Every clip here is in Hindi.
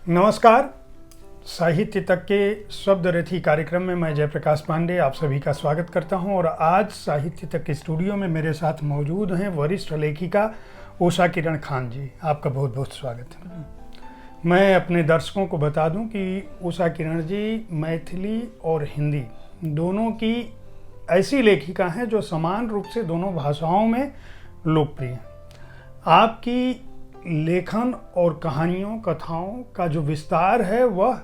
नमस्कार। साहित्य तक के शब्द रथी कार्यक्रम में मैं जयप्रकाश पांडे आप सभी का स्वागत करता हूं और आज साहित्य तक के स्टूडियो में मेरे साथ मौजूद हैं वरिष्ठ लेखिका उषा किरण खान जी। आपका बहुत बहुत स्वागत है। मैं अपने दर्शकों को बता दूं कि उषा किरण जी मैथिली और हिंदी दोनों की ऐसी लेखिका हैं जो समान रूप से दोनों भाषाओं में लोकप्रिय हैं। आपकी लेखन और कहानियों कथाओं का जो विस्तार है वह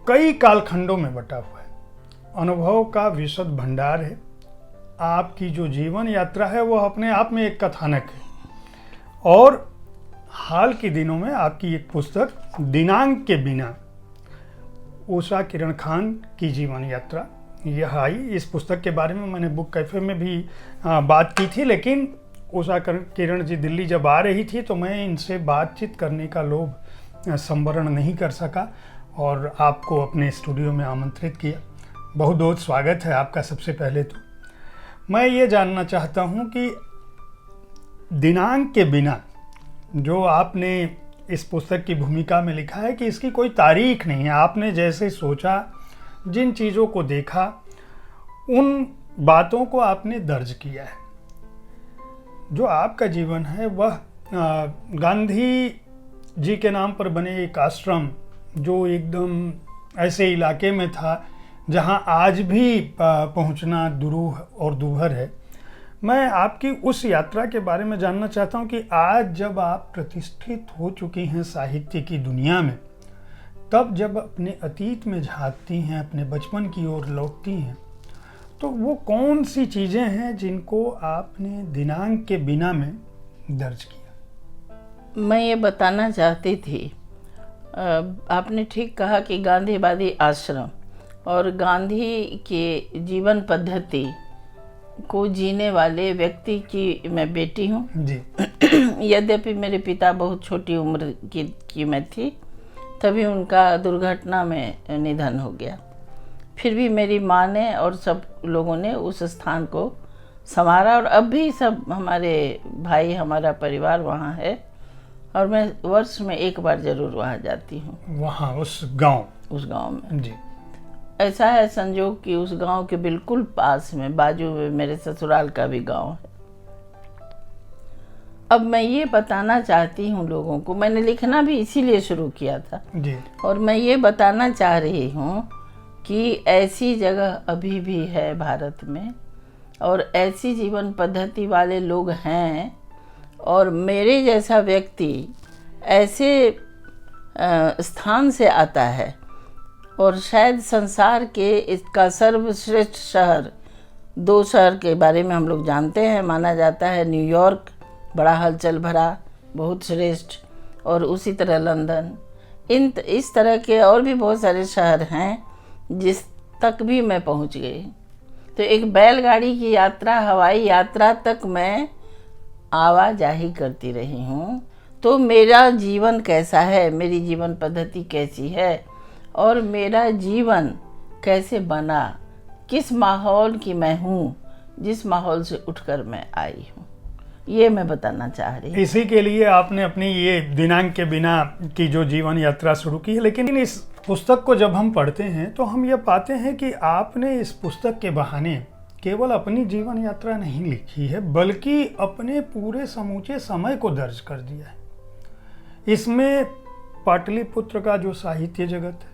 कई कालखंडों में बटा हुआ है। अनुभव का विशद भंडार है। आपकी जो जीवन यात्रा है वह अपने आप में एक कथानक है और हाल के दिनों में आपकी एक पुस्तक दिनांक के बिना उषा किरण खान की जीवन यात्रा यह आई। इस पुस्तक के बारे में मैंने बुक कैफे में भी बात की थी, लेकिन उषा किरण जी दिल्ली जब आ रही थी तो मैं इनसे बातचीत करने का लोभ संवरण नहीं कर सका और आपको अपने स्टूडियो में आमंत्रित किया। बहुत बहुत स्वागत है आपका। सबसे पहले तो मैं ये जानना चाहता हूँ कि दिनांक के बिना जो आपने इस पुस्तक की भूमिका में लिखा है कि इसकी कोई तारीख नहीं है। आपने जैसे सोचा, जिन चीज़ों को देखा, उन बातों को आपने दर्ज किया है। जो आपका जीवन है वह गांधी जी के नाम पर बने एक आश्रम जो एकदम ऐसे इलाके में था जहां आज भी पहुंचना दुरूह और दूभर है। मैं आपकी उस यात्रा के बारे में जानना चाहता हूं कि आज जब आप प्रतिष्ठित हो चुकी हैं साहित्य की दुनिया में, तब जब अपने अतीत में झांकती हैं, अपने बचपन की ओर लौटती हैं, तो वो कौन सी चीज़ें हैं जिनको आपने दिनांक के बिना में दर्ज किया? मैं ये बताना चाहती थी, आपने ठीक कहा कि गांधीवादी आश्रम और गांधी के जीवन पद्धति को जीने वाले व्यक्ति की मैं बेटी हूँ जी। यद्यपि मेरे पिता बहुत छोटी उम्र की मैं थी, तभी उनका दुर्घटना में निधन हो गया। फिर भी मेरी माँ ने और सब लोगों ने उस स्थान को संवारा और अब भी सब हमारे भाई, हमारा परिवार वहाँ है और मैं वर्ष में एक बार ज़रूर वहाँ जाती हूँ। वहाँ उस गांव में जी। ऐसा है संजोग कि उस गांव के बिल्कुल पास में बाजू में मेरे ससुराल का भी गांव है। अब मैं ये बताना चाहती हूँ लोगों को, मैंने लिखना भी इसीलिए शुरू किया था जी, और मैं ये बताना चाह रही हूँ कि ऐसी जगह अभी भी है भारत में और ऐसी जीवन पद्धति वाले लोग हैं और मेरे जैसा व्यक्ति ऐसे स्थान से आता है और शायद संसार के इसका सर्वश्रेष्ठ शहर, दो शहर के बारे में हम लोग जानते हैं, माना जाता है न्यूयॉर्क बड़ा हलचल भरा, बहुत श्रेष्ठ, और उसी तरह लंदन, इस तरह के और भी बहुत सारे शहर हैं जिस तक भी मैं पहुंच गई। तो एक बैलगाड़ी की यात्रा, हवाई यात्रा तक मैं आवाजाही करती रही हूँ। तो मेरा जीवन कैसा है, मेरी जीवन पद्धति कैसी है और मेरा जीवन कैसे बना, किस माहौल की मैं हूँ, जिस माहौल से उठकर मैं आई हूँ, ये मैं बताना चाह रही हूँ। इसी के लिए आपने अपनी ये दिनांक के बिना की जो जीवन यात्रा शुरू की है। लेकिन इस पुस्तक को जब हम पढ़ते हैं तो हम ये पाते हैं कि आपने इस पुस्तक के बहाने केवल अपनी जीवन यात्रा नहीं लिखी है, बल्कि अपने पूरे समूचे समय को दर्ज कर दिया है। इसमें पाटलिपुत्र का जो साहित्य जगत है,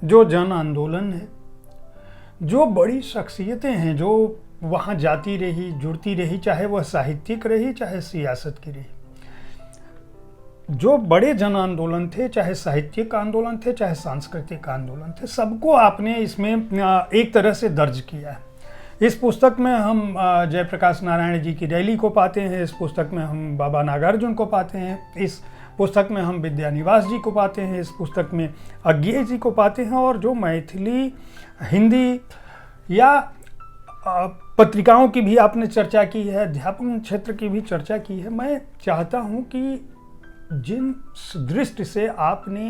जो जन आंदोलन है, जो बड़ी शख्सियतें हैं जो वहाँ जाती रही, जुड़ती रही, चाहे वह साहित्यिक रही, चाहे सियासत की रही, जो बड़े जन आंदोलन थे, चाहे साहित्यिक आंदोलन थे, चाहे सांस्कृतिक आंदोलन थे, सबको आपने इसमें एक तरह से दर्ज किया है। इस पुस्तक में हम जयप्रकाश नारायण जी की रैली को पाते हैं, इस पुस्तक में हम बाबा नागार्जुन को पाते हैं, इस पुस्तक में हम विद्यानिवास जी को पाते हैं, इस पुस्तक में अज्ञेय जी को पाते हैं और जो मैथिली, हिंदी या पत्रिकाओं की भी आपने चर्चा की है, अध्यापन क्षेत्र की भी चर्चा की है। मैं चाहता हूँ कि जिन दृष्टि से आपने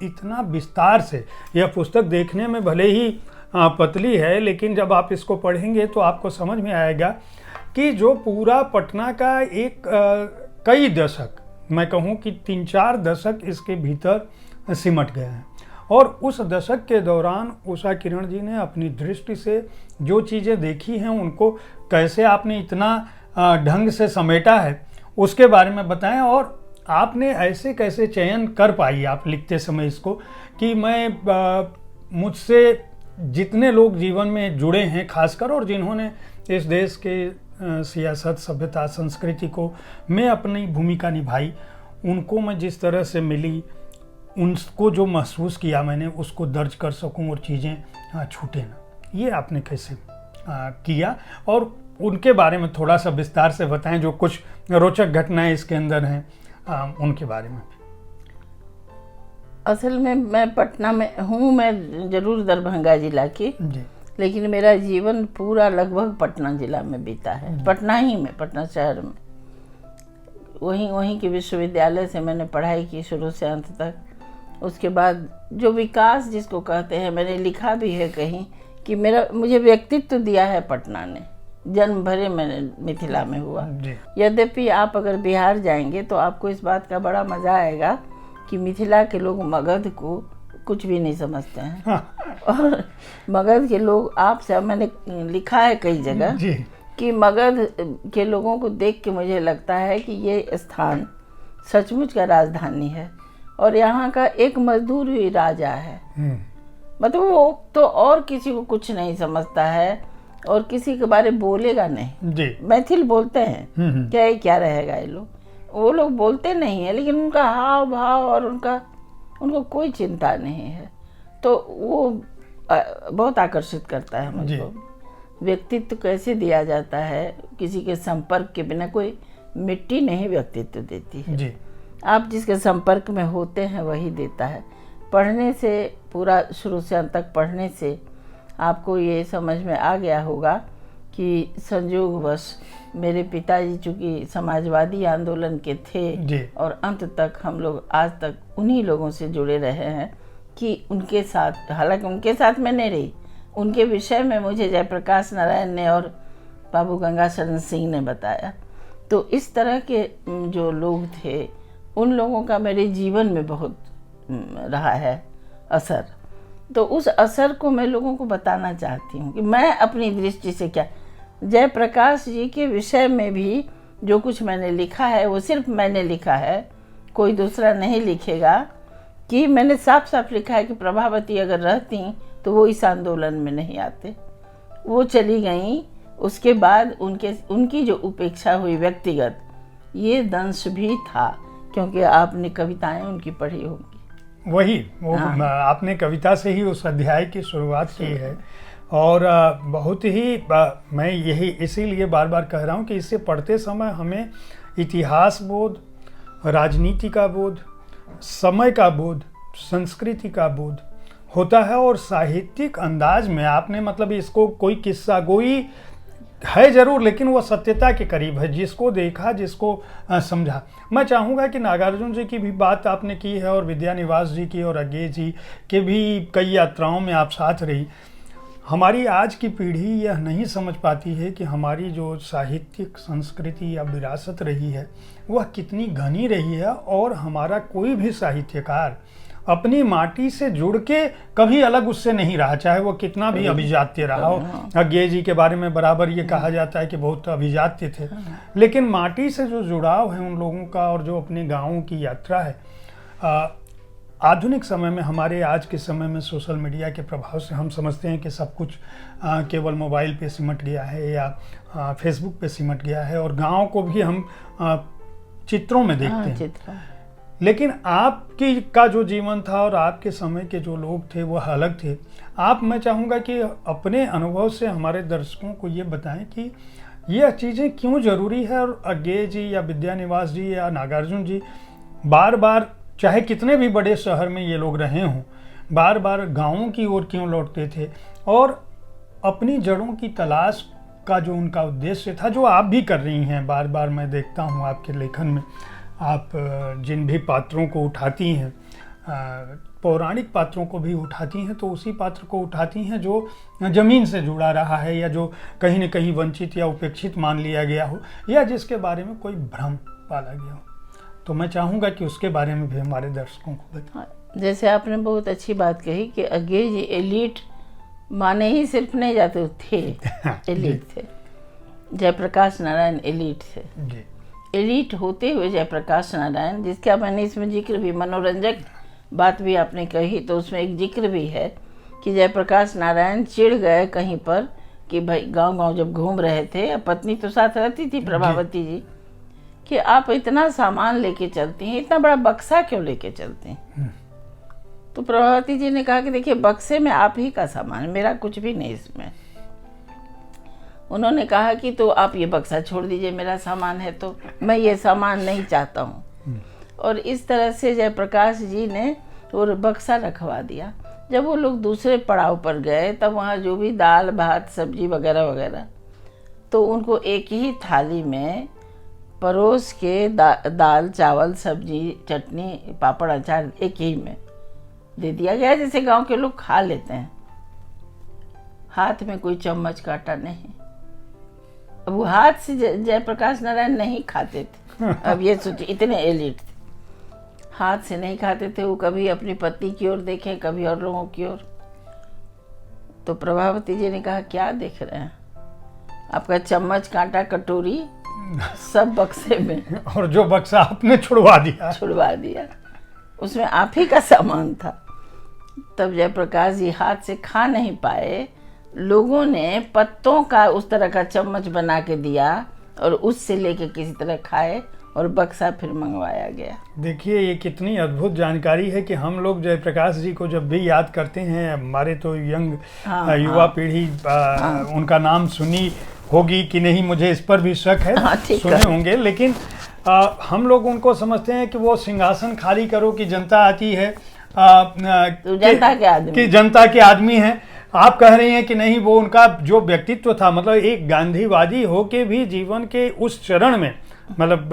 इतना विस्तार से, यह पुस्तक देखने में भले ही पतली है, लेकिन जब आप इसको पढ़ेंगे तो आपको समझ में आएगा कि जो पूरा पटना का एक कई दशक मैं कहूँ कि 3-4 दशक इसके भीतर सिमट गए हैं। और उस दशक के दौरान उषा किरण जी ने अपनी दृष्टि से जो चीज़ें देखी हैं उनको कैसे आपने इतना ढंग से समेटा है उसके बारे में बताएं। और आपने ऐसे कैसे चयन कर पाई आप लिखते समय इसको कि मैं मुझसे जितने लोग जीवन में जुड़े हैं खासकर और जिन्होंने इस देश के सियासत, सभ्यता, संस्कृति को मैं अपनी भूमिका निभाई, उनको मैं जिस तरह से मिली, उनको जो महसूस किया मैंने उसको दर्ज कर सकूं और चीज़ें छूटे ना। ये आपने कैसे किया और उनके बारे में थोड़ा सा विस्तार से बताएं, जो कुछ रोचक घटनाएं इसके अंदर हैं उनके बारे में। असल में मैं पटना में हूँ, मैं जरूर दरभंगा जिला की जी, लेकिन मेरा जीवन पूरा लगभग पटना जिला में बीता है। पटना ही में, पटना शहर में, वहीं के विश्वविद्यालय से मैंने पढ़ाई की शुरू से अंत तक। उसके बाद जो विकास जिसको कहते हैं, मैंने लिखा भी है कहीं कि मुझे व्यक्तित्व दिया है पटना ने। जन्म भरे मैंने मिथिला में हुआ। यद्यपि आप अगर बिहार जाएंगे तो आपको इस बात का बड़ा मज़ा आएगा कि मिथिला के लोग मगध को कुछ भी नहीं समझते हैं। और मगध के लोग आपसे, मैंने लिखा है कई जगह कि मगध के लोगों को देख के मुझे लगता है कि ये स्थान सचमुच का राजधानी है और यहाँ का एक मजदूर भी राजा है। मतलब वो तो और किसी को कुछ नहीं समझता है और किसी के बारे बोलेगा नहीं जी। मैथिल बोलते हैं क्या रहेगा ये लोग, वो लोग बोलते नहीं है, लेकिन उनका हाव भाव और उनको कोई चिंता नहीं है। तो वो बहुत आकर्षित करता है मुझको। व्यक्तित्व कैसे दिया जाता है, किसी के संपर्क के बिना कोई मिट्टी नहीं व्यक्तित्व देती है जी। आप जिसके संपर्क में होते हैं वही देता है। पढ़ने से, पूरा शुरू से अंत तक पढ़ने से आपको ये समझ में आ गया होगा कि संयोगवश मेरे पिताजी चूँकि समाजवादी आंदोलन के थे और अंत तक हम लोग आज तक उन्हीं लोगों से जुड़े रहे हैं कि उनके साथ, हालांकि उनके साथ मैं नहीं रही, उनके विषय में मुझे जयप्रकाश नारायण ने और बाबू गंगाशरण सिंह ने बताया। तो इस तरह के जो लोग थे उन लोगों का मेरे जीवन में बहुत रहा है असर। तो उस असर को मैं लोगों को बताना चाहती हूँ कि मैं अपनी दृष्टि से क्या, जयप्रकाश जी के विषय में भी जो कुछ मैंने लिखा है वो सिर्फ मैंने लिखा है, कोई दूसरा नहीं लिखेगा। कि मैंने साफ साफ लिखा है कि प्रभावती अगर रहती तो वो इस आंदोलन में नहीं आते, वो चली गई। उसके बाद उनकी जो उपेक्षा हुई व्यक्तिगत, ये दंश भी था क्योंकि आपने कविताएं उनकी पढ़ी होंगी। वही वो आपने कविता से ही उस अध्याय की शुरुआत की है और बहुत ही मैं यही इसीलिए बार बार कह रहा हूँ कि इसे पढ़ते समय हमें इतिहास बोध, राजनीति का बोध, समय का बोध, संस्कृति का बोध होता है। और साहित्यिक अंदाज में आपने मतलब इसको कोई किस्सा गोई है जरूर, लेकिन वो सत्यता के करीब है। जिसको देखा, जिसको समझा। मैं चाहूँगा कि नागार्जुन जी की भी बात आपने की है और विद्यानिवास जी की और अज्ञे जी के भी कई यात्राओं में आप साथ रही। हमारी आज की पीढ़ी यह नहीं समझ पाती है कि हमारी जो साहित्यिक संस्कृति या विरासत रही है वह कितनी घनी रही है और हमारा कोई भी साहित्यकार अपनी माटी से जुड़ के कभी अलग उससे नहीं रहा, चाहे वो कितना भी अभिजात्य रहा हो। अज्ञे जी के बारे में बराबर ये कहा जाता है कि बहुत अभिजात्य थे, लेकिन माटी से जो जुड़ाव है उन लोगों का और जो अपने गाँवों की यात्रा है। आधुनिक समय में, हमारे आज के समय में सोशल मीडिया के प्रभाव से हम समझते हैं कि सब कुछ केवल मोबाइल पे सिमट गया है या फेसबुक पे सिमट गया है और गाँव को भी हम चित्रों में देखते हैं। लेकिन आपकी का जो जीवन था और आपके समय के जो लोग थे वह अलग थे। मैं चाहूँगा कि अपने अनुभव से हमारे दर्शकों को ये बताएं कि यह चीज़ें क्यों ज़रूरी है और अज्ञे जी या विद्यानिवास जी या नागार्जुन जी बार बार, चाहे कितने भी बड़े शहर में ये लोग रहे हों, बार बार गाँवों की ओर क्यों लौटते थे और अपनी जड़ों की तलाश का जो उनका उद्देश्य था, जो आप भी कर रही हैं। बार बार मैं देखता हूँ आपके लेखन में आप जिन भी पात्रों को उठाती हैं, पौराणिक पात्रों को भी उठाती हैं, तो उसी पात्र को उठाती हैं जो ज़मीन से जुड़ा रहा है या जो कहीं न कहीं वंचित या उपेक्षित मान लिया गया हो या जिसके बारे में कोई भ्रम पाला गया हो। तो मैं चाहूँगा कि उसके बारे में भी हमारे दर्शकों को बताएं। हाँ, जैसे आपने बहुत अच्छी बात कही कि अज्ञेय जी एलीट माने ही सिर्फ नहीं जाते थे, एलीट थे। जयप्रकाश नारायण एलीट थे। जी। एलीट होते हुए जयप्रकाश नारायण, जिसका मैंने इसमें जिक्र भी, मनोरंजक बात भी आपने कही, तो उसमें एक जिक्र भी है कि जयप्रकाश नारायण चिढ़ गए कहीं पर कि भाई गांव-गांव जब घूम रहे थे, पत्नी तो साथ रहती थी प्रभावती जी, कि आप इतना सामान लेके चलती हैं, इतना बड़ा बक्सा क्यों लेके चलती हैं? तो प्रभावती जी ने कहा कि देखिए बक्से में आप ही का सामान, मेरा कुछ भी नहीं इसमें। उन्होंने कहा कि तो आप ये बक्सा छोड़ दीजिए, मेरा सामान है तो मैं ये सामान नहीं चाहता हूँ। और इस तरह से जयप्रकाश जी ने वो बक्सा रखवा दिया। जब वो लोग दूसरे पड़ाव पर गए तब वहाँ जो भी दाल भात सब्जी वगैरह वगैरह, तो उनको एक ही थाली में परोस के दाल चावल सब्जी चटनी पापड़ अचार एक ही में दे दिया गया, जैसे गांव के लोग खा लेते हैं। हाथ में कोई चम्मच काटा नहीं। अब वो हाथ से जयप्रकाश नारायण नहीं खाते थे। अब ये सोचिए, इतने एलिट थे, हाथ से नहीं खाते थे। वो कभी अपनी पत्नी की ओर देखे, कभी और लोगों की ओर। तो प्रभावती जी ने कहा क्या देख रहे हैं, आपका चम्मच कांटा कटोरी सब बक्से में, और जो बक्सा आपने छुड़वा दिया, उसमें आप ही का सामान था। तब जयप्रकाश जी हाथ से खा नहीं पाए, लोगों ने पत्तों का उस तरह का चम्मच बना के दिया और उससे लेके किसी तरह खाए और बक्सा फिर मंगवाया गया। देखिए ये कितनी अद्भुत जानकारी है कि हम लोग जयप्रकाश जी को जब भी याद करते हैं, हमारे तो यंग युवा पीढ़ी उनका नाम सुनी होगी कि नहीं, मुझे इस पर भी शक है, सुने होंगे, लेकिन हम लोग उनको समझते हैं कि वो सिंहासन खाली करो कि जनता आती है, तो जनता के आदमी हैं। आप कह रही हैं कि नहीं, वो उनका जो व्यक्तित्व था, मतलब एक गांधीवादी होके भी जीवन के उस चरण में मतलब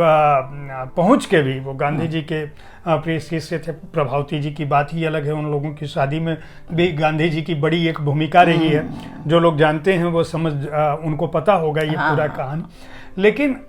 पहुंच के भी वो गांधी जी के प्रिय शिष्य थे। प्रभावती जी की बात ही अलग है, उन लोगों की शादी में भी गांधी जी की बड़ी एक भूमिका रही है। जो लोग जानते हैं वो समझ उनको पता होगा ये पूरा कहानी। लेकिन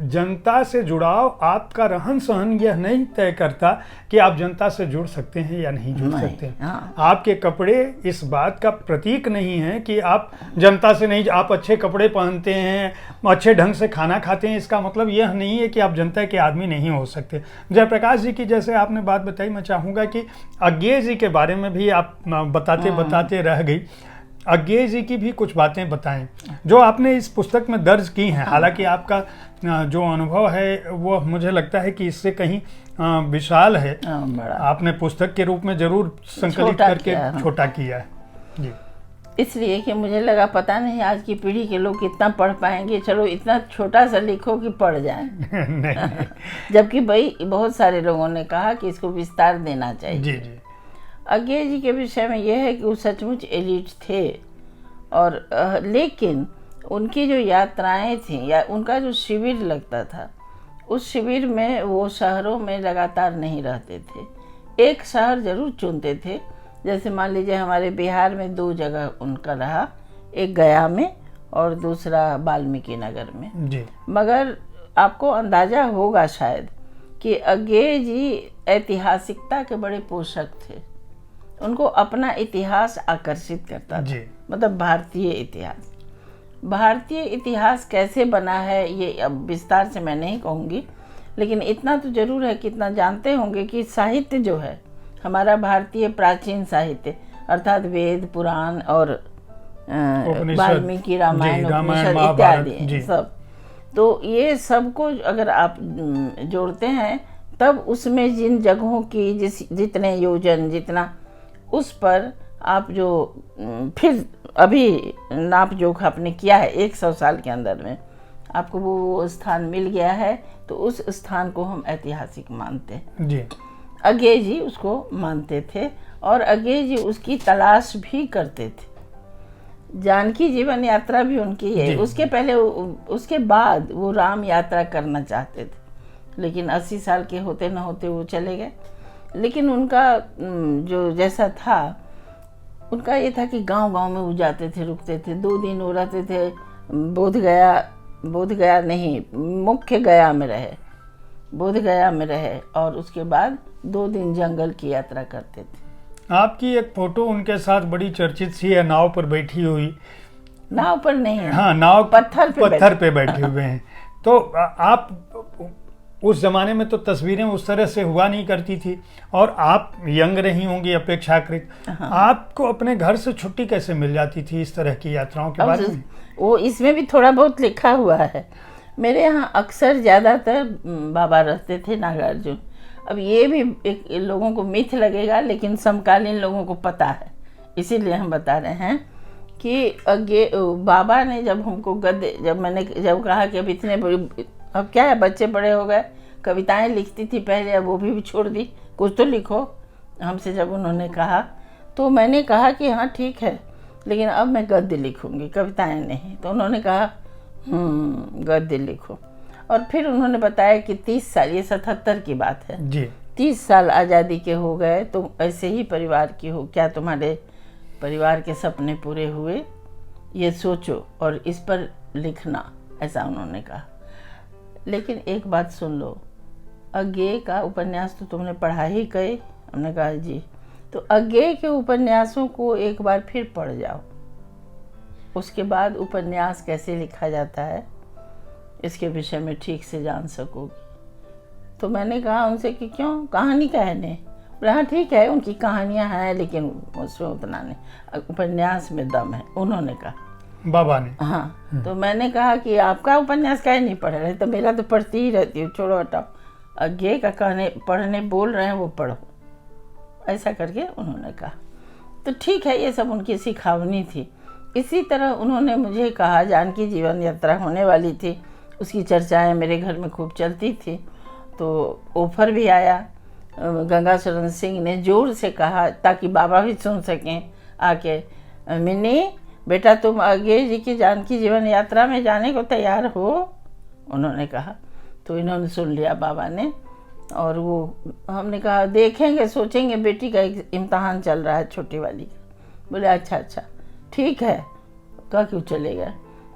जनता से जुड़ाव, आपका रहन सहन यह नहीं तय करता कि आप जनता से जुड़ सकते हैं या नहीं जुड़ सकते हैं। आपके कपड़े इस बात का प्रतीक नहीं है कि आप जनता से नहीं, आप अच्छे कपड़े पहनते हैं, अच्छे ढंग से खाना खाते हैं, इसका मतलब यह नहीं है कि आप जनता के आदमी नहीं हो सकते। जयप्रकाश जी की जैसे आपने बात बताई, मैं चाहूँगा कि अज्ञेय जी के बारे में भी आप बताते बताते रह गई। अज्ञेय जी की भी कुछ बातें बताएं जो आपने इस पुस्तक में दर्ज की हैं। हालांकि आपका जो अनुभव है वो मुझे लगता है कि इससे कहीं विशाल है। आपने पुस्तक के रूप में जरूर संकलित करके छोटा किया है जी। इसलिए कि मुझे लगा पता नहीं आज की पीढ़ी के लोग कितना पढ़ पाएंगे, चलो इतना छोटा सा लिखो कि पढ़ जाए। जबकि भाई बहुत सारे लोगों ने कहा कि इसको विस्तार देना चाहिए। जी जी। अज्ञेय जी के विषय में यह है कि वो सचमुच एलिट थे, और लेकिन उनकी जो यात्राएं थीं या उनका जो शिविर लगता था, उस शिविर में वो शहरों में लगातार नहीं रहते थे। एक शहर जरूर चुनते थे, जैसे मान लीजिए हमारे बिहार में 2 जगह उनका रहा, एक गया में और दूसरा वाल्मीकि नगर में जी। मगर आपको अंदाजा होगा शायद कि अज्ञेय जी ऐतिहासिकता के बड़े पोषक थे। उनको अपना इतिहास आकर्षित करता था, मतलब भारतीय इतिहास। भारतीय इतिहास कैसे बना है ये अब विस्तार से मैं नहीं कहूँगी, लेकिन इतना तो जरूर है कि इतना जानते होंगे कि साहित्य जो है हमारा भारतीय प्राचीन साहित्य, अर्थात वेद पुराण और वाल्मीकि रामायण उपनिषद इत्यादि सब, तो ये सब को अगर आप जोड़ते हैं तब उसमें जिन जगहों की जितने योजन जितना उस पर आप जो फिर अभी नाप जोख आपने किया है 100 साल के अंदर में आपको वो स्थान मिल गया है, तो उस स्थान को हम ऐतिहासिक मानते हैं जी। अज्ञेय जी उसको मानते थे और अज्ञेय जी उसकी तलाश भी करते थे। जानकी जीवन यात्रा भी उनकी है, उसके पहले उसके बाद वो राम यात्रा करना चाहते थे, लेकिन 80 साल के होते न होते वो चले गए। लेकिन उनका जो जैसा था उनका ये था कि गांव-गांव में वो जाते थे, रुकते थे, 2 दिन वो रहते थे। बोध गया नहीं, मुख्य गया में रहे, बोध गया में रहे और उसके बाद 2 दिन जंगल की यात्रा करते थे। आपकी एक फोटो उनके साथ बड़ी चर्चित सी है, नाव पर बैठी हुई। नाव पर नहीं है, हाँ, नाव पत्थर पे बैठे हुए हैं। तो आप उस जमाने में तो तस्वीरें उस तरह से हुआ नहीं करती थी, और आप यंग रही होंगी अपेक्षाकृत। हाँ। आपको अपने घर से छुट्टी कैसे मिल जाती थी इस तरह की यात्राओं के बारे में? वो इसमें भी थोड़ा बहुत लिखा हुआ है। मेरे यहाँ अक्सर ज़्यादातर बाबा रहते थे, नागार्जुन। अब ये भी एक लोगों को मिथ लगेगा, लेकिन समकालीन लोगों को पता है, इसीलिए हम बता रहे हैं कि बाबा ने जब हमको गद्य, जब कहा कि अब इतने बड़े, अब क्या है, बच्चे बड़े हो गए, कविताएं लिखती थी पहले, अब वो भी छोड़ दी, कुछ तो लिखो हमसे। जब उन्होंने कहा तो मैंने कहा कि हाँ ठीक है, लेकिन अब मैं गद्य लिखूंगी, कविताएं नहीं। तो उन्होंने कहा गद्य लिखो। और फिर उन्होंने बताया कि 30 साल, ये 77 की बात है जी, 30 साल आज़ादी के हो गए, तुम ऐसे ही परिवार की हो, क्या तुम्हारे परिवार के सपने पूरे हुए, ये सोचो और इस पर लिखना, ऐसा उन्होंने कहा। लेकिन एक बात सुन लो, अज्ञेय का उपन्यास तो तुमने पढ़ा ही गए? हमने कहा जी। तो अज्ञेय के उपन्यासों को एक बार फिर पढ़ जाओ, उसके बाद उपन्यास कैसे लिखा जाता है इसके विषय में ठीक से जान सकोगी। तो मैंने कहा उनसे कि क्यों, कहानी कहने? बोले हाँ ठीक है, उनकी कहानियाँ हैं, लेकिन उसमें उतना नहीं, उपन्यास में दम है, उन्होंने कहा, बाबा ने। हाँ। तो मैंने कहा कि आपका उपन्यास काहे नहीं पढ़ रहे? तो मेरा तो पढ़ती ही रहती हूँ, छोड़ो हटाओ, अज्ञेय का पढ़ने बोल रहे हैं वो पढ़ो, ऐसा करके उन्होंने कहा। तो ठीक है, ये सब उनकी सिखावनी थी। इसी तरह उन्होंने मुझे कहा, जानकी जीवन यात्रा होने वाली थी, उसकी चर्चाएं मेरे घर में खूब चलती थी, तो ऑफर भी आया। गंगा शरण सिंह ने जोर से कहा ताकि बाबा भी सुन सकें आके, मिनी बेटा तुम अज्ञेय जी की जानकी जीवन यात्रा में जाने को तैयार हो? उन्होंने कहा। तो इन्होंने सुन लिया बाबा ने, और वो हमने कहा देखेंगे, सोचेंगे, बेटी का एक इम्तहान चल रहा है छोटी वाली का। बोले अच्छा ठीक है, कह क्यों चले गए।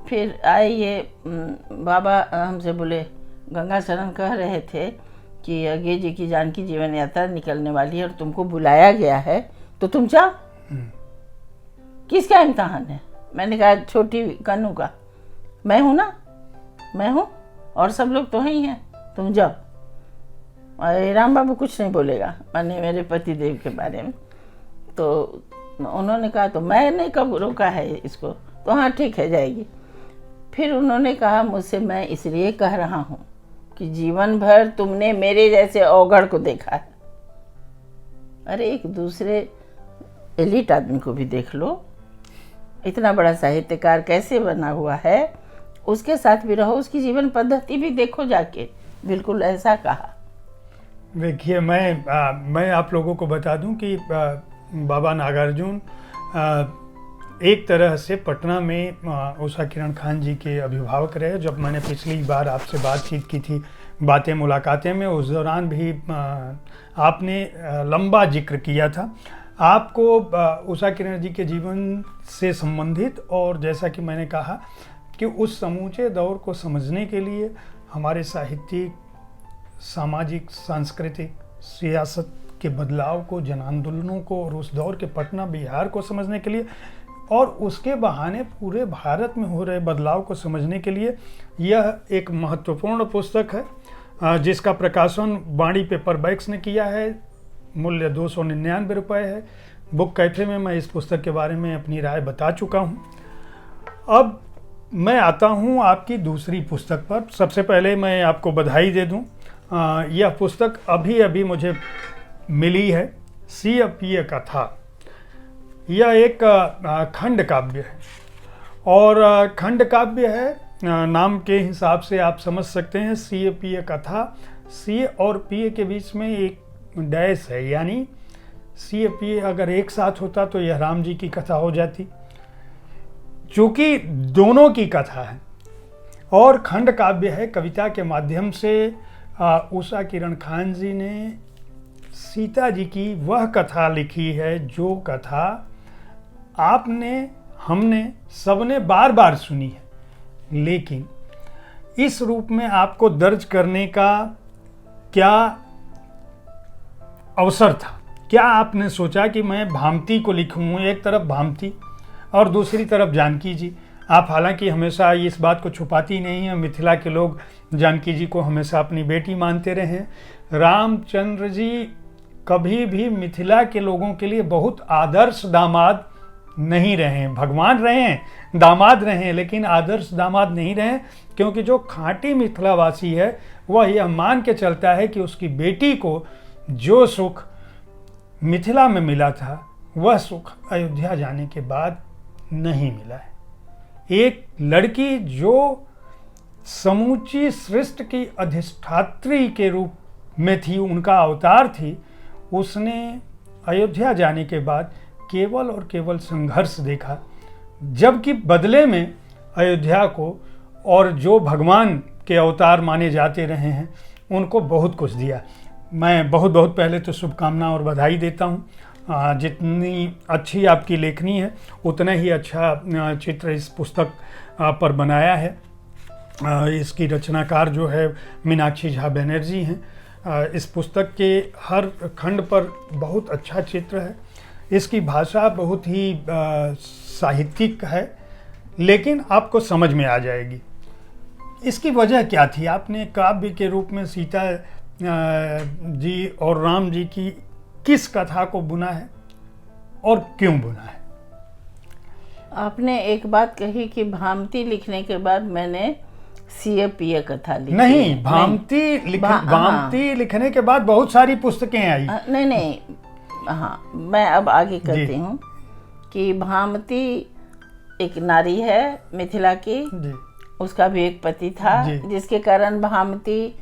फिर आए ये बाबा हमसे बोले, गंगा शरण कह रहे थे कि अज्ञेय जी की जानकी जीवन यात्रा निकलने वाली है और तुमको बुलाया गया है, तो तुम जाओ। किसका इम्तहान है? मैंने कहा छोटी कन्नू का। मैं हूँ ना, मैं हूँ, और सब लोग तो ही हैं, तुम जाओ। और राम बाबू कुछ नहीं बोलेगा, मैंने मेरे पति देव के बारे में। तो उन्होंने कहा तो मैंने कब रोका है इसको, तो हाँ ठीक है जाएगी। फिर उन्होंने कहा मुझसे, मैं इसलिए कह रहा हूँ कि जीवन भर तुमने मेरे जैसे अवगढ़ को देखा है। अरे एक दूसरे एलिट आदमी को भी देख लो, इतना बड़ा साहित्यकार कैसे बना हुआ है, उसके साथ भी रहो, उसकी जीवन पद्धति भी देखो जाके। बिल्कुल ऐसा कहा। देखिए, मैं आप लोगों को बता दूं कि बाबा नागार्जुन एक तरह से पटना में उषा किरण खान जी के अभिभावक रहे। जब मैंने पिछली बार आपसे बातचीत की थी, मुलाकातें में, उस दौरान भी आपने लंबा जिक्र किया था। आपको उषा किरण जी के जीवन से संबंधित, और जैसा कि मैंने कहा कि उस समूचे दौर को समझने के लिए हमारे साहित्यिक, सामाजिक, सांस्कृतिक, सियासत के बदलाव को, जन आंदोलनों को, और उस दौर के पटना बिहार को समझने के लिए, और उसके बहाने पूरे भारत में हो रहे बदलाव को समझने के लिए यह एक महत्वपूर्ण पुस्तक है, जिसका प्रकाशन वाणी पेपरबैक्स ने किया है। मूल्य 299 रुपये है। बुक कैफे में मैं इस पुस्तक के बारे में अपनी राय बता चुका हूँ। अब मैं आता हूँ आपकी दूसरी पुस्तक पर। सबसे पहले मैं आपको बधाई दे दूँ, यह पुस्तक अभी अभी मुझे मिली है, सीय पीय कथा। यह एक खंड काव्य है, और खंड काव्य है, नाम के हिसाब से आप समझ सकते हैं, सीय पीय कथा। सीय और पीय के बीच में एक डैश है, यानी सीय पीय अगर एक साथ होता तो यह राम जी की कथा हो जाती। चूंकि दोनों की कथा है और खंड काव्य है, कविता के माध्यम से उषा किरण खान जी ने सीता जी की वह कथा लिखी है जो कथा आपने, हमने, सबने बार बार सुनी है, लेकिन इस रूप में आपको दर्ज करने का क्या अवसर था? क्या आपने सोचा कि मैं भामती को लिखूं, एक तरफ भामती और दूसरी तरफ जानकी जी? आप हालांकि हमेशा इस बात को छुपाती नहीं हैं, मिथिला के लोग जानकी जी को हमेशा अपनी बेटी मानते रहे हैं। रामचंद्र जी कभी भी मिथिला के लोगों के लिए बहुत आदर्श दामाद नहीं रहे हैं। भगवान रहे हैं, दामाद रहे हैं, लेकिन आदर्श दामाद नहीं रहे, क्योंकि जो खाँटी मिथिलावासी है वह यह मान के चलता है कि उसकी बेटी को जो सुख मिथिला में मिला था वह सुख अयोध्या जाने के बाद नहीं मिला है। एक लड़की जो समूची सृष्टि की अधिष्ठात्री के रूप में थी, उनका अवतार थी, उसने अयोध्या जाने के बाद केवल और केवल संघर्ष देखा, जबकि बदले में अयोध्या को और जो भगवान के अवतार माने जाते रहे हैं उनको बहुत कुछ दिया। मैं बहुत बहुत पहले तो शुभकामना और बधाई देता हूँ। जितनी अच्छी आपकी लेखनी है उतना ही अच्छा चित्र इस पुस्तक पर बनाया है। इसकी रचनाकार जो है मीनाक्षी झा बनर्जी हैं। इस पुस्तक के हर खंड पर बहुत अच्छा चित्र है। इसकी भाषा बहुत ही साहित्यिक है, लेकिन आपको समझ में आ जाएगी। इसकी वजह क्या थी? आपने काव्य के रूप में सीता जी और राम जी की किस कथा को बुना है और क्यों बुना है? आपने एक बात कही कि भामती लिखने के बाद मैंने सीएपीए कथा लिखी। नहीं, भामती लिखने के बाद बहुत सारी पुस्तकें आई। नहीं, हाँ, मैं अब आगे करती हूँ कि भामती एक नारी है मिथिला की जी। उसका भी एक पति था, जिसके कारण भामती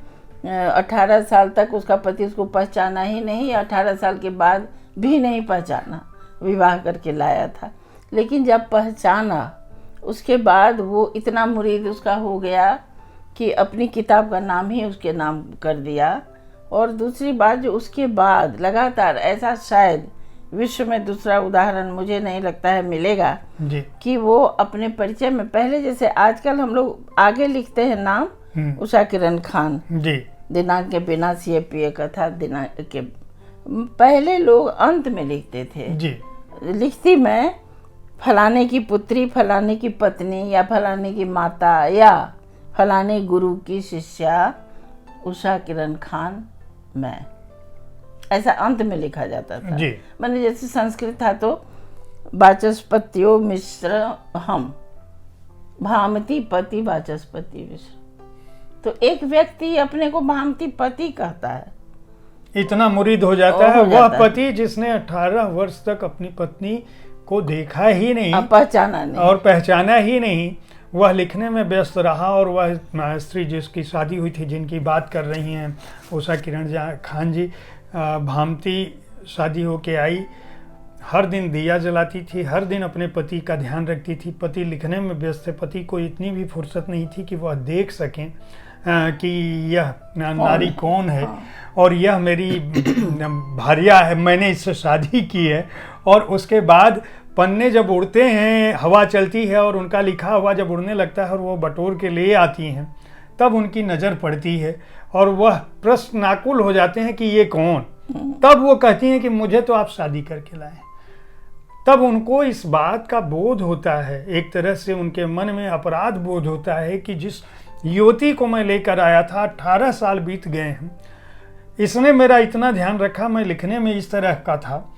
18 साल तक उसका पति उसको पहचाना ही नहीं, 18 साल के बाद भी नहीं पहचाना, विवाह करके लाया था। लेकिन जब पहचाना उसके बाद वो इतना मुरीद उसका हो गया कि अपनी किताब का नाम ही उसके नाम कर दिया। और दूसरी बात, जो उसके बाद लगातार, ऐसा शायद विश्व में दूसरा उदाहरण मुझे नहीं लगता है मिलेगा जी। कि वो अपने परिचय में, पहले जैसे आजकल हम लोग आगे लिखते हैं नाम उषा किरण खान जी, दिनांक के बिना सीएपीए कथा दिनांक के, पहले लोग अंत में लिखते थे जी। लिखती मैं फलाने की पुत्री, फलाने की पत्नी, या फलाने की माता, या फलाने गुरु की शिष्या उषा किरण खान मैं, ऐसा अंत में लिखा जाता था जी। मैंने जैसे संस्कृत था तो वाचस्पत्यो मिश्र हम, भामती पति वाचस्पति मिश्र। तो एक व्यक्ति अपने को भामती पति कहता है, इतना मुरीद हो जाता है वह पति जिसने 18 वर्ष तक अपनी पत्नी को देखा ही नहीं, पहचाना नहीं और पहचाना ही नहीं। वह लिखने में व्यस्त रहा, और वह स्त्री जिसकी शादी हुई थी, जिनकी बात कर रही हैं उषा किरण खान जी, भामती शादी होके आई, हर दिन दिया जलाती थी, हर दिन अपने पति का ध्यान रखती थी। पति लिखने में व्यस्त थे, पति को इतनी भी फुर्सत नहीं थी कि वह देख सकें कि यह नारी कौन है, और यह मेरी भार्या है, मैंने इससे शादी की है। और उसके बाद पन्ने जब उड़ते हैं, हवा चलती है और उनका लिखा हुआ जब उड़ने लगता है और वो बटोर के ले आती हैं, तब उनकी नज़र पड़ती है और वह प्रश्नाकुल हो जाते हैं कि ये कौन। तब वो कहती हैं कि मुझे तो आप शादी करके लाए। तब उनको इस बात का बोध होता है, एक तरह से उनके मन में अपराध बोध होता है कि जिस युवती को मैं लेकर आया था, 18 साल बीत गए हैं, इसने मेरा इतना ध्यान रखा, मैं लिखने में इस तरह का था।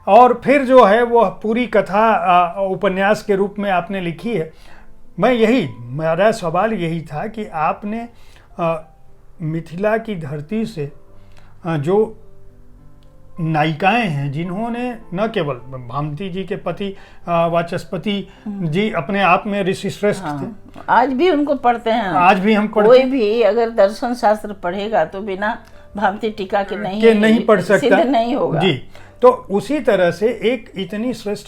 और फिर जो है वह पूरी कथा उपन्यास के रूप में आपने लिखी है। मेरा सवाल यही था कि आपने मिथिला की धरती से जो नायिकाएं हैं, जिन्होंने न केवल भामती जी के पति वाचस्पति जी अपने आप में ऋषि श्रेष्ठ थे, आज भी उनको पढ़ते हैं, आज भी हम पढ़ते, कोई भी अगर दर्शन शास्त्र पढ़ेगा तो बिना भामती टीका के नहीं पढ़ सकता, सिद्ध नहीं होगा जी। तो उसी तरह से एक इतनी श्रेष्ठ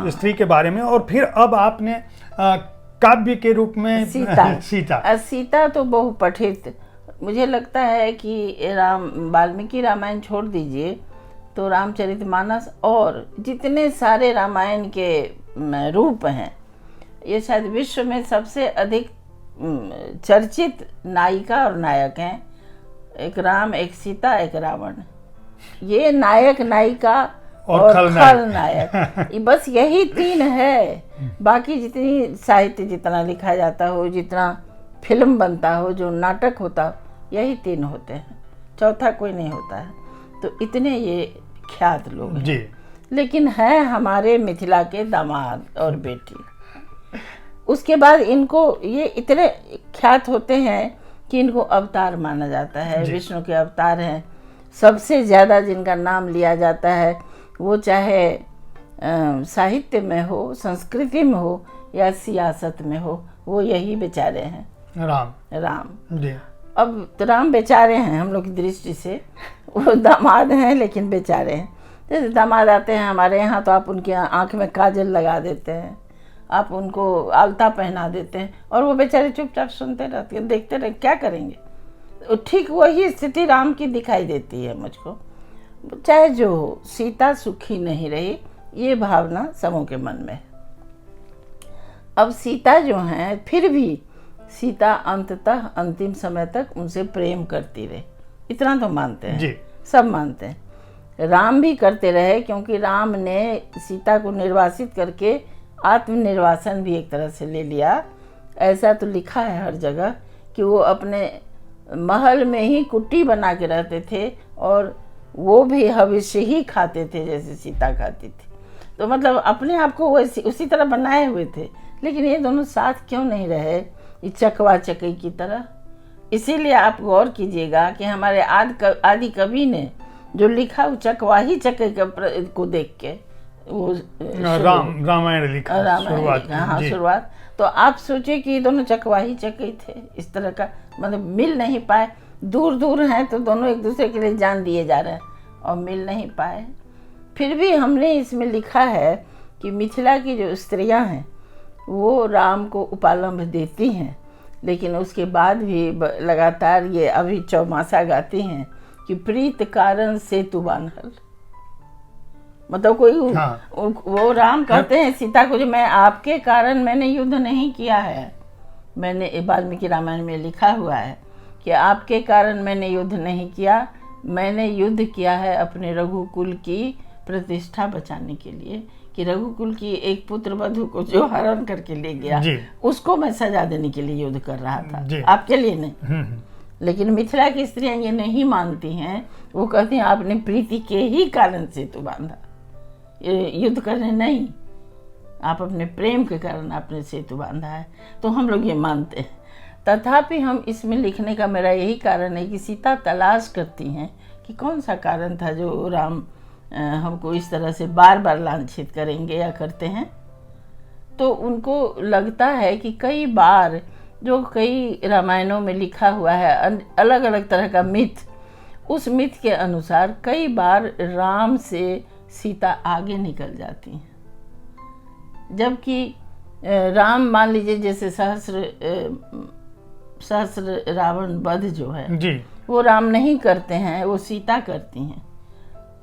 स्त्री के बारे में, और फिर अब आपने काव्य के रूप में सीता तो बहुपठित, मुझे लगता है कि वाल्मीकि रामायण छोड़ दीजिए तो रामचरितमानस और जितने सारे रामायण के रूप हैं, ये शायद विश्व में सबसे अधिक चर्चित नायिका और नायक हैं। एक राम, एक सीता, एक रावण। ये नायक नायिका और और खलनायक। खलनायक, बस यही तीन है। बाकी जितनी साहित्य जितना लिखा जाता हो, जितना फिल्म बनता हो, जो नाटक होता हो, यही तीन होते हैं, चौथा कोई नहीं होता है। तो इतने ये ख्यात लोग हैं। जी। लेकिन है हमारे मिथिला के दामाद और बेटी। उसके बाद इनको ये इतने ख्यात होते हैं कि इनको अवतार माना जाता है, विष्णु के अवतार हैं। सबसे ज़्यादा जिनका नाम लिया जाता है वो चाहे साहित्य में हो, संस्कृति में हो या सियासत में हो, वो यही बेचारे हैं, राम जी। अब तो राम बेचारे हैं हम लोग की दृष्टि से, वो दामाद हैं लेकिन बेचारे हैं। जैसे दामाद आते हैं हमारे यहाँ तो आप उनकी आँख में काजल लगा देते हैं, आप उनको आलता पहना देते हैं और वो बेचारे चुपचाप सुनते रहते हैं, देखते रहे, क्या करेंगे। ठीक वही स्थिति राम की दिखाई देती है मुझको। चाहे जो हो, सीता सुखी नहीं रही, ये भावना सबों के मन में है। अब सीता जो हैं, फिर भी सीता अंततः अंतिम समय तक उनसे प्रेम करती रही, इतना तो मानते हैं जी। सब मानते हैं। राम भी करते रहे, क्योंकि राम ने सीता को निर्वासित करके आत्मनिर्वासन भी एक तरह से ले लिया। ऐसा तो लिखा है हर जगह कि वो अपने महल में ही कुट्टी बना के रहते थे और वो भी हविष्य ही खाते थे जैसे सीता खाती थी। तो मतलब अपने आप को वैसे उसी तरह बनाए हुए थे। लेकिन ये दोनों साथ क्यों नहीं रहे, ये चकवा चकई की तरह। इसीलिए आप गौर कीजिएगा कि हमारे आदि कवि ने जो लिखा वो चकवा ही चकई को देख के वो रामायण लिखा, शुरुआत। तो आप सोचिए कि ये दोनों चकवा ही चकई थे, इस तरह का, मतलब मिल नहीं पाए। दूर दूर हैं तो दोनों एक दूसरे के लिए जान दिए जा रहे हैं और मिल नहीं पाए। फिर भी हमने इसमें लिखा है कि मिथिला की जो स्त्रियां हैं वो राम को उपालंब देती हैं, लेकिन उसके बाद भी लगातार ये अभी चौमासा गाती हैं कि प्रीत कारण सेतु बान्हल। मतलब कोई वो राम कहते हैं सीता को, जो मैं आपके कारण मैंने युद्ध नहीं किया है, मैंने वाल्मीकि रामायण में लिखा हुआ है कि आपके कारण मैंने युद्ध नहीं किया, मैंने युद्ध किया है अपने रघुकुल की प्रतिष्ठा बचाने के लिए, कि रघुकुल की एक पुत्र वधू को जो हरण करके ले गया उसको मैं सजा देने के लिए युद्ध कर रहा था, आपके लिए नहीं। लेकिन मिथिला की स्त्रियां ये नहीं मानती हैं, वो कहती हैं आपने प्रीति के ही कारण सेतु बांधा, युद्ध करने नहीं, आप अपने प्रेम के कारण आपने सेतु बांधा है। तो हम लोग ये मानते हैं। तथापि हम इसमें लिखने का मेरा यही कारण है कि सीता तलाश करती हैं कि कौन सा कारण था जो राम हमको इस तरह से बार बार लांछित करेंगे या करते हैं। तो उनको लगता है कि कई बार जो कई रामायणों में लिखा हुआ है अलग अलग तरह का मिथ, उस मिथ के अनुसार कई बार राम से सीता आगे निकल जाती हैं, जबकि राम मान लीजिए जैसे सहस्र रावण वध जो है जी, वो राम नहीं करते हैं, वो सीता करती हैं।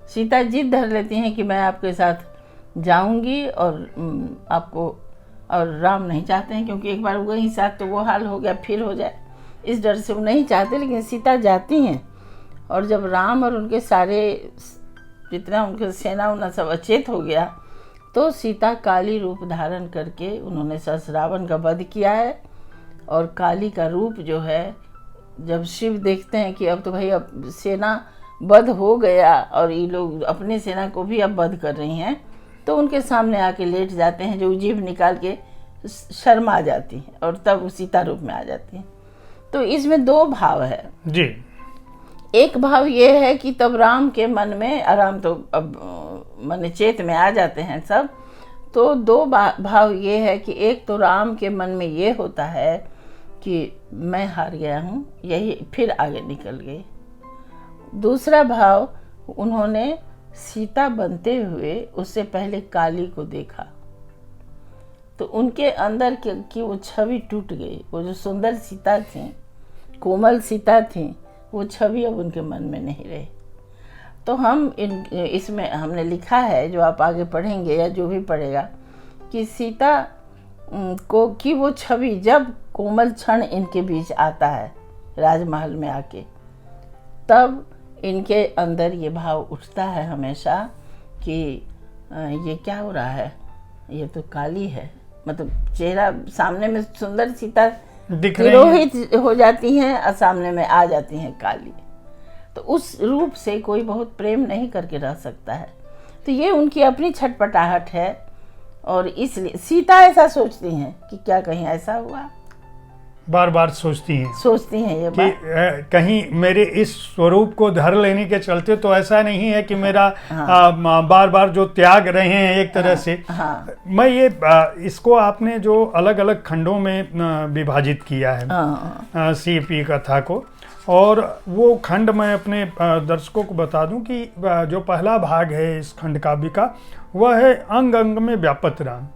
सीता जिद धर लेती हैं कि मैं आपके साथ जाऊंगी और आपको, और राम नहीं चाहते हैं, क्योंकि एक बार वही साथ तो वो हाल हो गया फिर हो जाए, इस डर से वो नहीं चाहते। लेकिन सीता जाती हैं और जब राम और उनके सारे जितना उनके सेना उना सब अचेत हो गया तो सीता काली रूप धारण करके उन्होंने सहस्रावन का वध किया है। और काली का रूप जो है, जब शिव देखते हैं कि अब तो भाई अब सेना वध हो गया और ये लोग अपने सेना को भी अब वध कर रही हैं, तो उनके सामने आके लेट जाते हैं, जो जीभ निकाल के शर्मा जाती हैं और तब वो सीता रूप में आ जाती हैं। तो इसमें दो भाव है जी। एक भाव ये है कि तब राम के मन में, आराम तो अब मन चेत में आ जाते हैं सब, तो दो भाव ये है कि एक तो राम के मन में ये होता है कि मैं हार गया हूँ, यही फिर आगे निकल गई। दूसरा भाव, उन्होंने सीता बनते हुए उससे पहले काली को देखा, तो उनके अंदर की वो छवि टूट गई। वो जो सुंदर सीता थी, कोमल सीता थी, वो छवि अब उनके मन में नहीं रही। तो हम इसमें हमने लिखा है, जो आप आगे पढ़ेंगे या जो भी पढ़ेगा, कि सीता को की वो छवि जब कोमल क्षण इनके बीच आता है राजमहल में आके, तब इनके अंदर ये भाव उठता है हमेशा कि ये क्या हो रहा है, ये तो काली है। मतलब चेहरा सामने में सुंदर सीता दिख रही है, तिरोहित हो जाती हैं और सामने में आ जाती हैं काली। तो उस रूप से कोई बहुत प्रेम नहीं करके रह सकता है। तो ये उनकी अपनी छटपटाहट है, और इसलिए सीता ऐसा सोचती हैं कि क्या कहीं ऐसा हुआ, बार बार सोचती हैं ये कि बात। कहीं मेरे इस स्वरूप को धर लेने के चलते तो ऐसा नहीं है कि मेरा बार बार जो त्याग रहे हैं एक तरह से। मैं ये इसको आपने जो अलग अलग खंडों में विभाजित किया है सीपी कथा को, और वो खंड मैं अपने दर्शकों को बता दूं कि जो पहला भाग है इस खंड काव्य का वह है अंग अंग में व्यापत राम।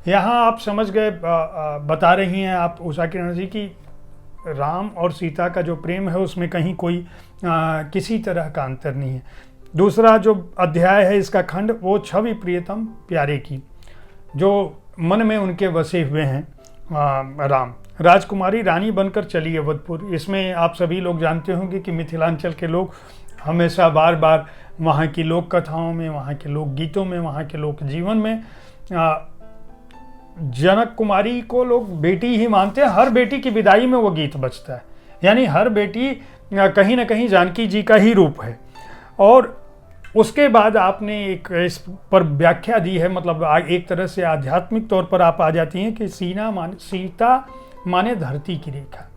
यहाँ आप समझ गए, बता रही हैं आप उषा किरण जी की राम और सीता का जो प्रेम है उसमें कहीं कोई किसी तरह का अंतर नहीं है। दूसरा जो अध्याय है इसका खंड वो छवि प्रियतम प्यारे की, जो मन में उनके बसे हुए हैं राम। राजकुमारी रानी बनकर चली अवधपुर। इसमें आप सभी लोग जानते होंगे कि मिथिलांचल के लोग हमेशा बार बार वहाँ की लोक कथाओं में, वहाँ के लोक गीतों में, वहाँ के लोक जीवन में जनक कुमारी को लोग बेटी ही मानते हैं। हर बेटी की विदाई में वो गीत बजता है, यानी हर बेटी कहीं ना कहीं जानकी जी का ही रूप है। और उसके बाद आपने एक इस पर व्याख्या दी है, मतलब एक तरह से आध्यात्मिक तौर पर आप आ जाती हैं कि सीता माने धरती की रेखा,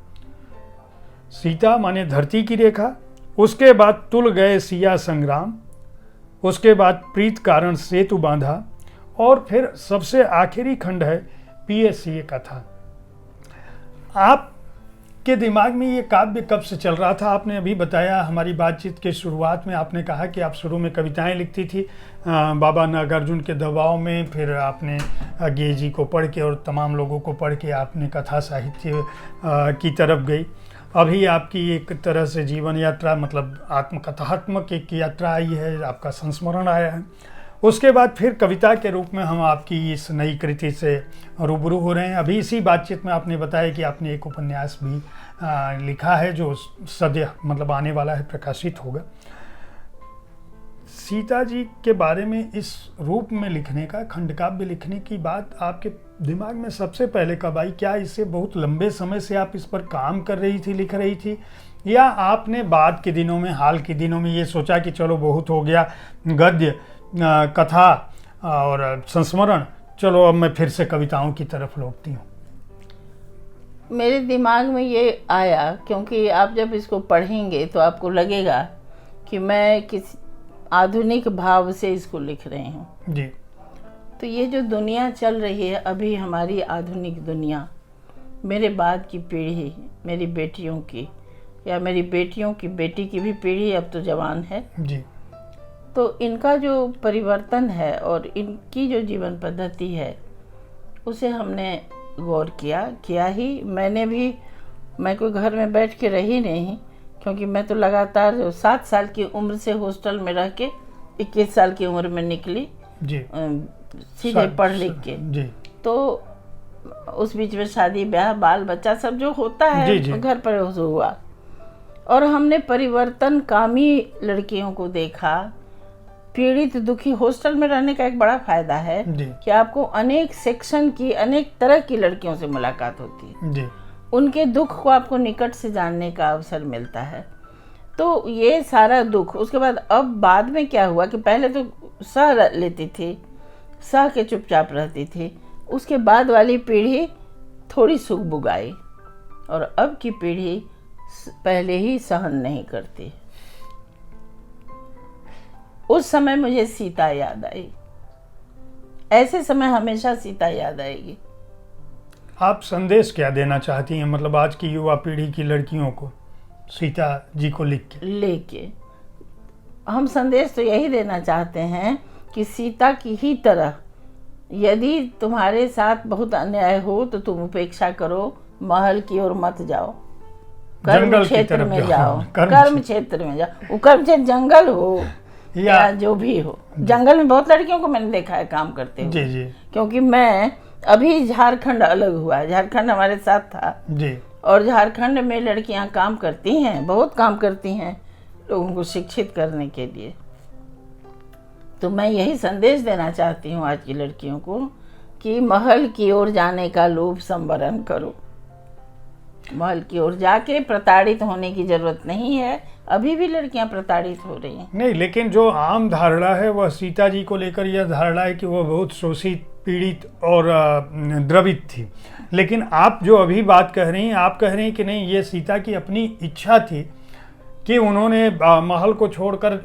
सीता माने धरती की रेखा। उसके बाद तुल गए सिया संग्राम, उसके बाद प्रीत कारण सेतु बांधा, और फिर सबसे आखिरी खंड है पीएससी कथा। आपके दिमाग में ये काव्य कब से चल रहा था? आपने अभी बताया हमारी बातचीत के शुरुआत में, आपने कहा कि आप शुरू में कविताएं लिखती थी बाबा नागार्जुन के दबाव में, फिर आपने गे जी को पढ़ के और तमाम लोगों को पढ़ के आपने कथा साहित्य की तरफ गई। अभी आपकी एक तरह से जीवन यात्रा, मतलब आत्मकथात्मक एक यात्रा आई है, आपका संस्मरण आया है। उसके बाद फिर कविता के रूप में हम आपकी इस नई कृति से रूबरू हो रहे हैं। अभी इसी बातचीत में आपने बताया कि आपने एक उपन्यास भी लिखा है जो सद्य, मतलब आने वाला है, प्रकाशित होगा। सीता जी के बारे में इस रूप में लिखने का, खंड काव्य लिखने की बात आपके दिमाग में सबसे पहले कब आई? क्या इससे बहुत लंबे समय से आप इस पर काम कर रही थी, लिख रही थी, या आपने बाद के दिनों में, हाल के दिनों में ये सोचा कि चलो बहुत हो गया गद्य, कथा और संस्मरण, चलो अब मैं फिर से कविताओं की तरफ लौटती हूँ? मेरे दिमाग में ये आया क्योंकि आप जब इसको पढ़ेंगे तो आपको लगेगा कि मैं किस आधुनिक भाव से इसको लिख रही हूँ जी। तो ये जो दुनिया चल रही है अभी, हमारी आधुनिक दुनिया, मेरे बाद की पीढ़ी, मेरी बेटियों की या मेरी बेटियों की बेटी की भी पीढ़ी अब तो जवान है जी, तो इनका जो परिवर्तन है और इनकी जो जीवन पद्धति है उसे हमने गौर किया ही। मैं कोई घर में बैठ के रही नहीं, क्योंकि मैं तो लगातार 7 साल की उम्र से हॉस्टल में रह के 21 साल की उम्र में निकली जी, सीधे पढ़ लिख के जी। तो उस बीच में शादी ब्याह बाल बच्चा सब जो होता है जी, जी। घर पर हुआ, और हमने परिवर्तनकामी लड़कियों को देखा। पीड़ित दुखी, हॉस्टल में रहने का एक बड़ा फायदा है कि आपको अनेक सेक्शन की, अनेक तरह की लड़कियों से मुलाकात होती है जी। उनके दुख को आपको निकट से जानने का अवसर मिलता है। तो ये सारा दुख, उसके बाद अब बाद में क्या हुआ कि पहले तो सह लेती थी, सह के चुपचाप रहती थी, उसके बाद वाली पीढ़ी थोड़ी सुख बुगाई, और अब की पीढ़ी पहले ही सहन नहीं करती। उस समय मुझे सीता याद आई, ऐसे समय हमेशा सीता याद आएगी। आप संदेश क्या देना चाहती हैं, मतलब आज की युवा पीढ़ी की लड़कियों को सीता जी को लेके? हम संदेश तो यही देना चाहते हैं कि सीता की ही तरह यदि तुम्हारे साथ बहुत अन्याय हो तो तुम उपेक्षा करो, महल की ओर मत जाओ, कर्म क्षेत्र में जाओ, कर्म क्षेत्र में जाओ। वो कर्म क्षेत्र जंगल हो या जो भी हो, जंगल में बहुत लड़कियों को मैंने देखा है काम करते हुए। जी, जी। क्योंकि मैं अभी झारखंड अलग हुआ है, झारखंड हमारे साथ था जी, और झारखंड में लड़कियां काम करती हैं, बहुत काम करती हैं, लोगों को शिक्षित करने के लिए। तो मैं यही संदेश देना चाहती हूँ आज की लड़कियों को कि महल की ओर जाने का लोभ संवरण करो। महल की ओर जाके प्रताड़ित होने की जरूरत नहीं है। अभी भी लड़कियां प्रताड़ित हो रही हैं। नहीं, लेकिन जो आम धारणा है वह सीता जी को लेकर यह धारणा है कि वह बहुत शोषित, पीड़ित और द्रवित थी। लेकिन आप जो अभी बात कह रही हैं, आप कह रही हैं कि नहीं, ये सीता की अपनी इच्छा थी कि उन्होंने महल को छोड़कर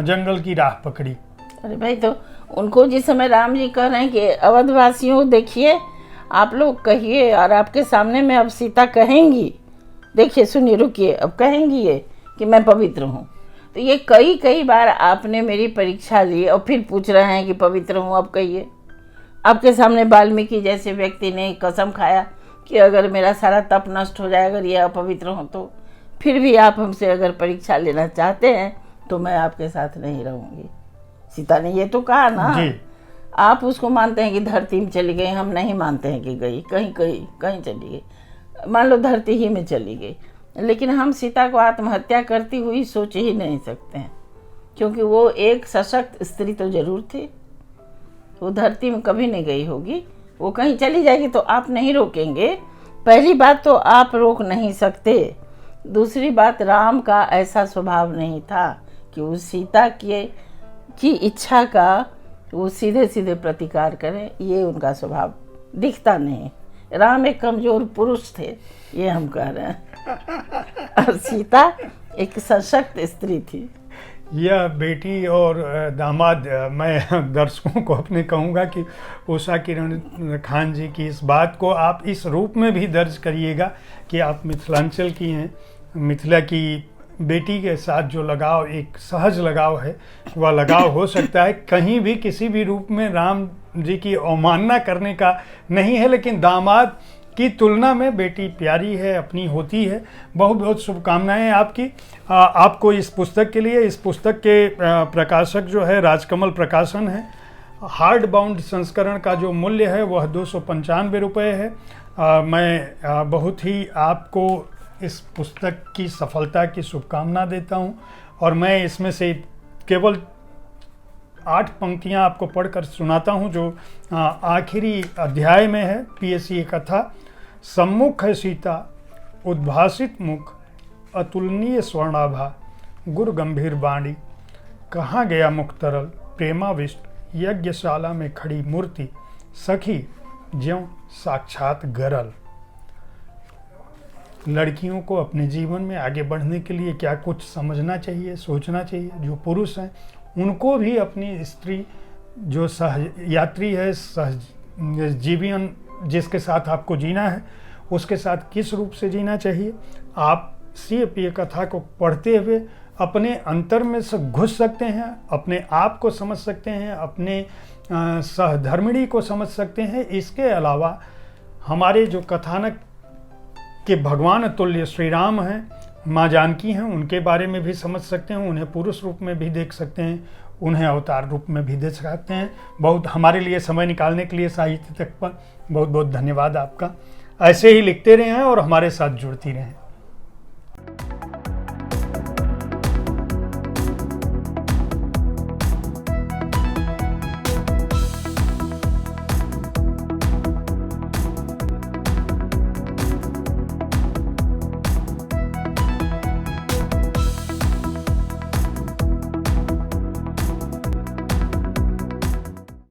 जंगल की राह पकड़ी। अरे भाई, तो उनको जिस समय राम जी कह रहे हैं कि अवधवासियों देखिए, आप लोग कहिए, और आपके सामने में अब सीता कहेंगी, देखिए सुनिए, रुकिए, अब कहेंगी ये कि मैं पवित्र हूँ। तो ये कई बार आपने मेरी परीक्षा ली और फिर पूछ रहे हैं कि पवित्र हूँ, अब कहिए। आपके सामने वाल्मीकि जैसे व्यक्ति ने कसम खाया कि अगर मेरा सारा तप नष्ट हो जाए, अगर ये अपवित्र हो, तो फिर भी आप हमसे अगर परीक्षा लेना चाहते हैं तो मैं आपके साथ नहीं रहूँगी। सीता ने ये तो कहा ना जी। आप उसको मानते हैं कि धरती में चली गई, हम नहीं मानते हैं कि गई, कहीं चली गई। मान लो धरती ही में चली गई, लेकिन हम सीता को आत्महत्या करती हुई सोच ही नहीं सकते हैं, क्योंकि वो एक सशक्त स्त्री तो जरूर थी। वो धरती में कभी नहीं गई होगी, वो कहीं चली जाएगी तो आप नहीं रोकेंगे। पहली बात तो आप रोक नहीं सकते। दूसरी बात, राम का ऐसा स्वभाव नहीं था कि वो सीता की इच्छा का वो सीधे सीधे प्रतिकार करें। ये उनका स्वभाव दिखता नहीं। राम एक कमजोर पुरुष थे, ये हम कह रहे हैं, और सीता एक सशक्त स्त्री थी। यह बेटी और दामाद, मैं दर्शकों को अपने कहूँगा कि उषा किरण खान जी की इस बात को आप इस रूप में भी दर्ज करिएगा कि आप मिथिलांचल की हैं। मिथिला की बेटी के साथ जो लगाव, एक सहज लगाव है, वह लगाव हो सकता है, कहीं भी किसी भी रूप में राम जी की अवमानना करने का नहीं है। लेकिन दामाद की तुलना में बेटी प्यारी है, अपनी होती है। बहुत बहुत शुभकामनाएं आपकी, आपको इस पुस्तक के लिए। इस पुस्तक के प्रकाशक जो है राजकमल प्रकाशन है। हार्ड बाउंड संस्करण का जो मूल्य है वह 295 रुपये है। मैं बहुत ही आपको इस पुस्तक की सफलता की शुभकामना देता हूं, और मैं इसमें से केवल 8 पंक्तियां आपको पढ़कर सुनाता हूं जो आखिरी अध्याय में है। पीएससी कथा। सम्मुख है सीता, उद्भासित मुख, अतुलनीय स्वर्णाभा, गुरु गंभीर बाणी, कहाँ गया मुख तरल, प्रेमाविष्ट, यज्ञशाला में खड़ी मूर्ति, सखी ज्यों साक्षात गरल। लड़कियों को अपने जीवन में आगे बढ़ने के लिए क्या कुछ समझना चाहिए, सोचना चाहिए। जो पुरुष हैं उनको भी अपनी स्त्री जो सहयात्री है, सहजीवन जिसके साथ आपको जीना है, उसके साथ किस रूप से जीना चाहिए। आप सीएपीए कथा को पढ़ते हुए अपने अंतर में से घुस सकते हैं, अपने आप को समझ सकते हैं, अपने सहधर्मिणी को समझ सकते हैं। इसके अलावा हमारे जो कथानक के भगवान तुल्य श्री राम हैं, माँ जानकी हैं, उनके बारे में भी समझ सकते हैं। उन्हें पुरुष रूप में भी देख सकते हैं, उन्हें अवतार रूप में भी देख सकते हैं। बहुत हमारे लिए समय निकालने के लिए साहित्य तक पर बहुत बहुत धन्यवाद आपका। ऐसे ही लिखते रहें और हमारे साथ जुड़ती रहें।